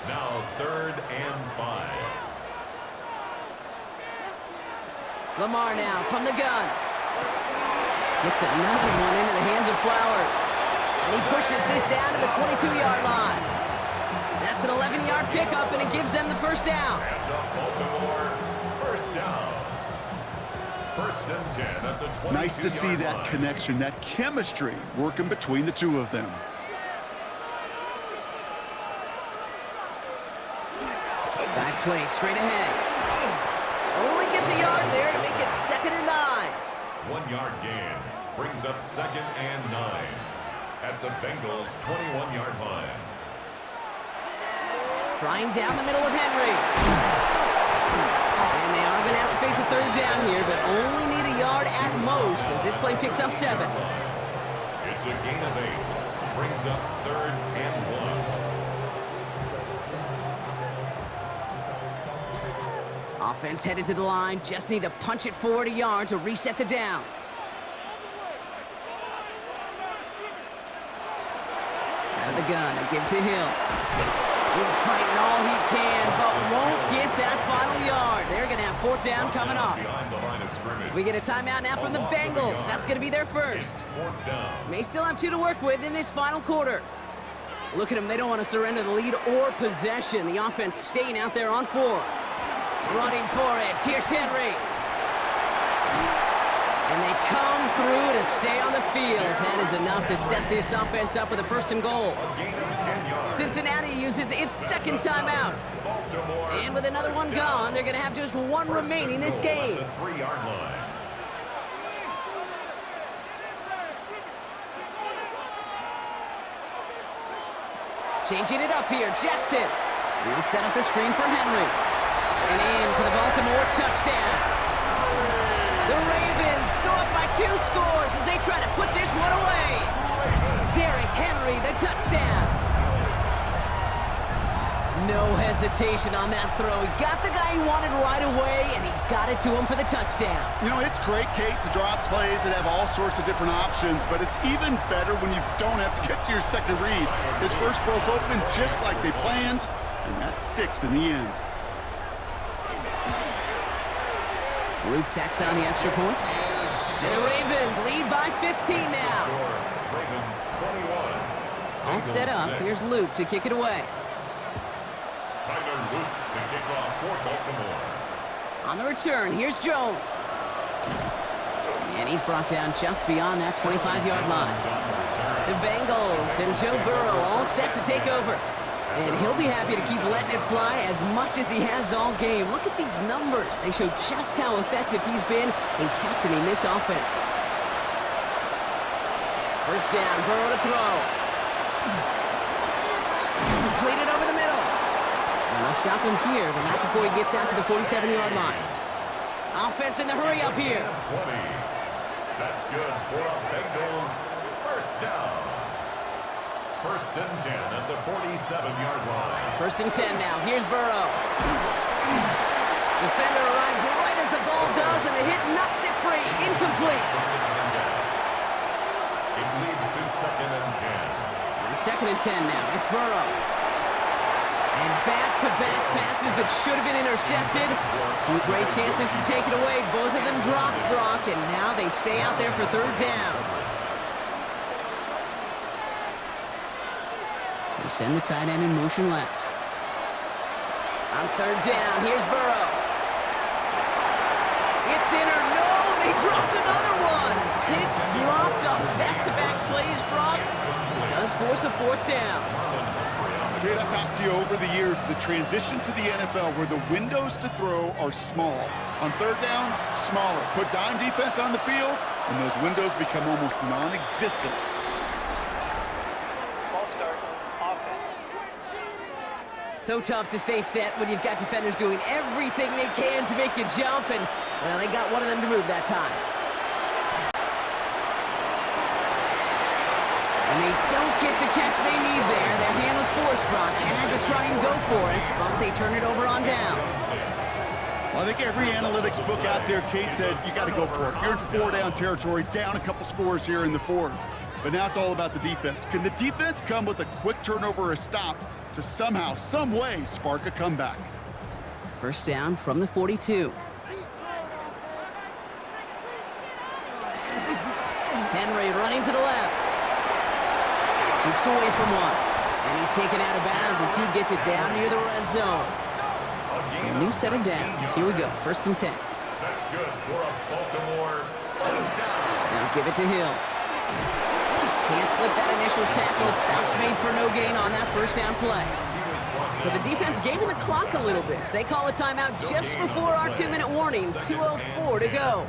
Now 3rd and 5. Lamar now from the gun. Gets another one into the hands of Flowers. And he pushes this down to the 22-yard line. That's an 11-yard pickup, and it gives them the 1st down. And the Baltimore first down. 1st and 10 at the 22-yard Nice to see that line. connection, that chemistry working between the 2 of them. Dive play straight ahead. Only gets a yard there to make it 2nd and 9. 1-yard gain brings up 2nd and 9 at the Bengals 21-yard line. Trying down the middle with Henry. And they are going to have to face a 3rd down here, but only need a yard at most as this play picks up 7. It's a gain of 8. Brings up 3rd and 1. Offense headed to the line. Just need to punch it forward a yard to reset the downs. Out of the gun, a give to Hill. He's fighting all he can, but won't get that final yard. They're going to have 4th down coming up. Behind the line of scrimmage. We get a timeout now from the Bengals. That's going to be their first. 4th down. May still have 2 to work with in this final quarter. Look at them. They don't want to surrender the lead or possession. The offense staying out there on 4. Running for it. Here's Henry. And they come through to stay on the field. That is enough to set this offense up with a 1st and goal. A gain of 10 yards. Cincinnati uses its 2nd timeout. Baltimore. And with another one gone, they're going to have just 1 remaining this game. The 3-yard line. Changing it up here. Jackson. He'll set up the screen for Henry. And in for the Baltimore touchdown. The Ravens go up by 2 scores as they try to put this one away. Derrick Henry, the touchdown. No hesitation on that throw. He got the guy he wanted right away, and he got it to him for the touchdown. You know, it's great, Kate, to draw up plays and have all sorts of different options, but it's even better when you don't have to get to your second read. His first broke open just like they planned, and that's 6 in the end. Luke tacks on the extra point. And the Ravens lead by 15 now. Ravens 21. All set up. Here's Luke to kick it away. Tyler Luke to kick off for Baltimore. On the return, here's Jones. And he's brought down just beyond that 25-yard line. The Bengals and Joe Burrow all set to take over. And he'll be happy to keep letting it fly as much as he has all game. Look at these numbers. They show just how effective he's been in captaining this offense. First down, Burrow to throw. Completed over the middle. And they'll stop him here, but not before he gets out to the 47-yard line. Offense in the hurry up here. 20. That's good for a Bengals first down. First and 10 at the 47-yard line. First and 10 now. Here's Burrow. Defender arrives right as the ball does, and the hit knocks it free. Incomplete. It leads to second and 10. And second and 10 now. It's Burrow. And back-to-back passes that should have been intercepted. 2 great chances to take it away. Both of them dropped, Brock, and now they stay out there for third down. They send the tight end in motion left. On third down, here's Burrow. It's in or no, they dropped another one. Pitch dropped on back-to-back plays, Brock. It does force a fourth down. Kate, I've talked to you over the years, the transition to the NFL where the windows to throw are small. On third down, smaller. Put dime defense on the field, and those windows become almost non-existent. So tough to stay set when you've got defenders doing everything they can to make you jump, and, well, they got one of them to move that time. And they don't get the catch they need there. Their hand was forced, Brock. Had to try and go for it, but they turn it over on downs. Well, I think every analytics book out there, Kate, said you got to go for it. You're in 4-down territory, down a couple scores here in the fourth. But now it's all about the defense. Can the defense come with a quick turnover or a stop to somehow, some way, spark a comeback? First down from the 42. Henry running to the left. Shoots away from one. And he's taken out of bounds as he gets it down near the red zone. So a new set of downs. Here we go. First and 10. That's good for a Baltimore first down. Now give it to Hill. Can't slip that initial tackle. Stops made for no gain on that first down play. So the defense gaming the clock a little bit. So they call a timeout just before our 2-minute warning. 2:04 to go.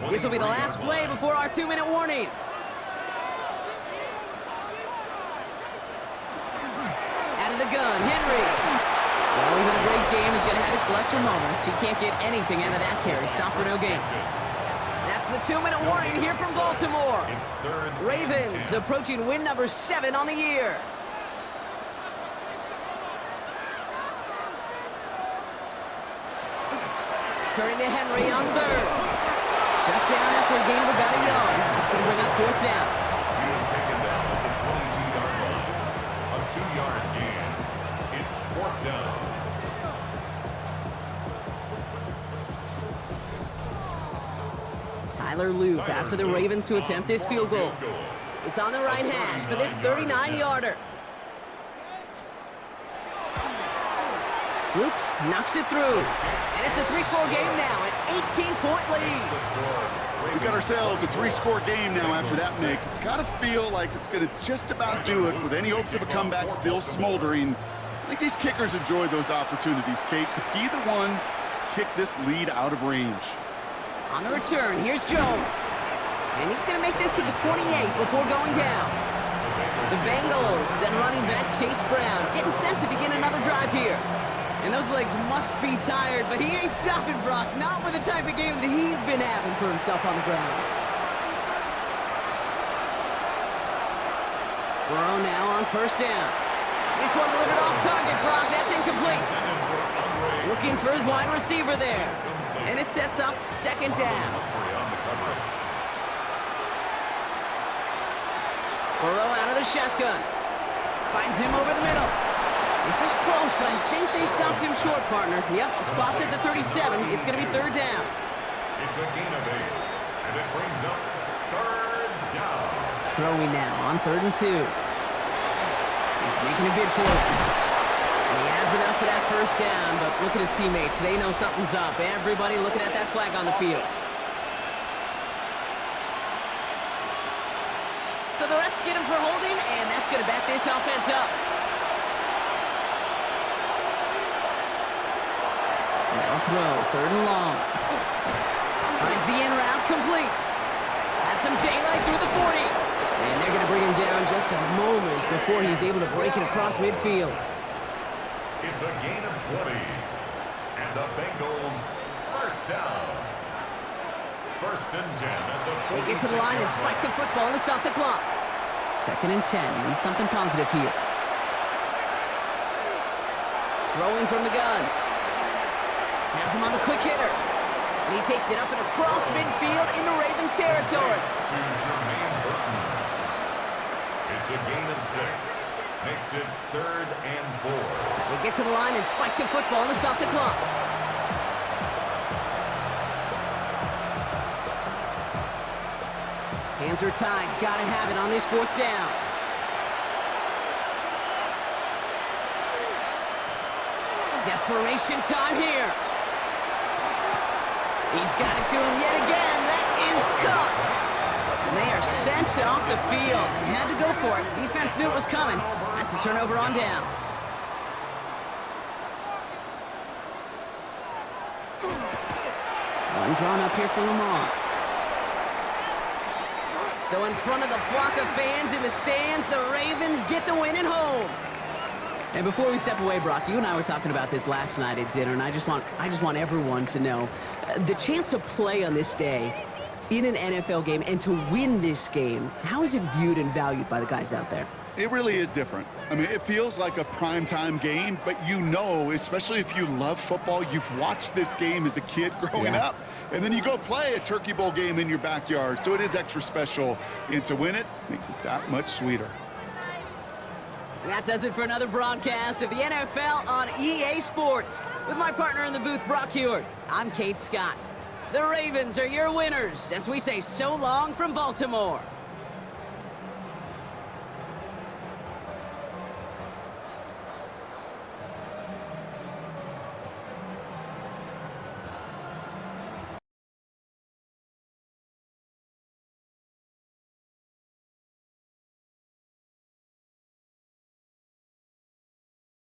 This will be the last play before our 2-minute warning. Out of the gun, Henry. Well, even a great game is going to have its lesser moments. He can't get anything out of that carry. Stop for no gain. That's the 2-minute warning here from Baltimore. Ravens approaching win number 7 on the year. Turning to Henry on third. Shut down after a gain of about a yard. That's going to bring up fourth down. He is taken down at the 22-yard line. A 2-yard gain. It's fourth down. Tyler Luke after the Ravens to attempt this field goal. It's on the right hash for this 39-yarder. Luke knocks it through. And it's a 3-score game now, an 18-point lead. We've got ourselves a 3-score game now after that make. It's got to feel like it's going to just about do it with any hopes of a comeback still smoldering. I think these kickers enjoy those opportunities, Kate, to be the one to kick this lead out of range. On the return, here's Jones. And he's going to make this to the 28 before going down. The Bengals and running back Chase Brown getting set to begin another drive here. And those legs must be tired, but he ain't stopping, Brock. Not with the type of game that he's been having for himself on the ground. Burrow now on first down. This one delivered off target, Brock. That's incomplete. Looking for his wide receiver there. And it sets up second down. Burrow out of the shotgun. Finds him over the middle. This is close, but I think they stopped him short, partner. Yep, the spot's at the 37. It's going to be third down. It's a gain of 8, and it brings up third down. Throwing now on 3rd and 2. He's making a bid for it. And he has enough for that first down, but look at his teammates. They know something's up. Everybody looking at that flag on the field. So the refs get him for holding, and that's going to back this offense up. Now throw, 3rd and long. Finds the in route complete. Has some daylight through the 40. And they're going to bring him down just a moment before he's able to break it across midfield. It's a gain of 20. And the Bengals first down. 1st and 10 at the 46. They get to the line and spike the football to stop the clock. 2nd and 10. Need something positive here. Throwing from the gun. Has him on the quick hitter. And he takes it up and across midfield into Ravens territory. To Jermaine Burton. It's a gain of 6. Makes it 3rd and 4. They get to the line and spike the football to stop the clock. Hands are tied. Gotta have it on this 4th down. Desperation time here. He's got it to him yet again. That is caught. And they are sent off the field. They had to go for it. Defense knew it was coming. That's a turnover on downs. One drawn up here for Lamar. So in front of the flock of fans in the stands, the Ravens get the win at home. And before we step away, Brock, you and I were talking about this last night at dinner, and I just want everyone to know the chance to play on this day in an NFL game and to win this game. How is it viewed and valued by the guys out there? It really is different. I mean, it feels like a primetime game, but you know, especially if you love football, you've watched this game as a kid growing up, and then you go play a Turkey Bowl game in your backyard, so it is extra special, and to win it makes it that much sweeter. That does it for another broadcast of the NFL on EA Sports. With my partner in the booth, Brock Hewitt, I'm Kate Scott. The Ravens are your winners as we say so long from Baltimore.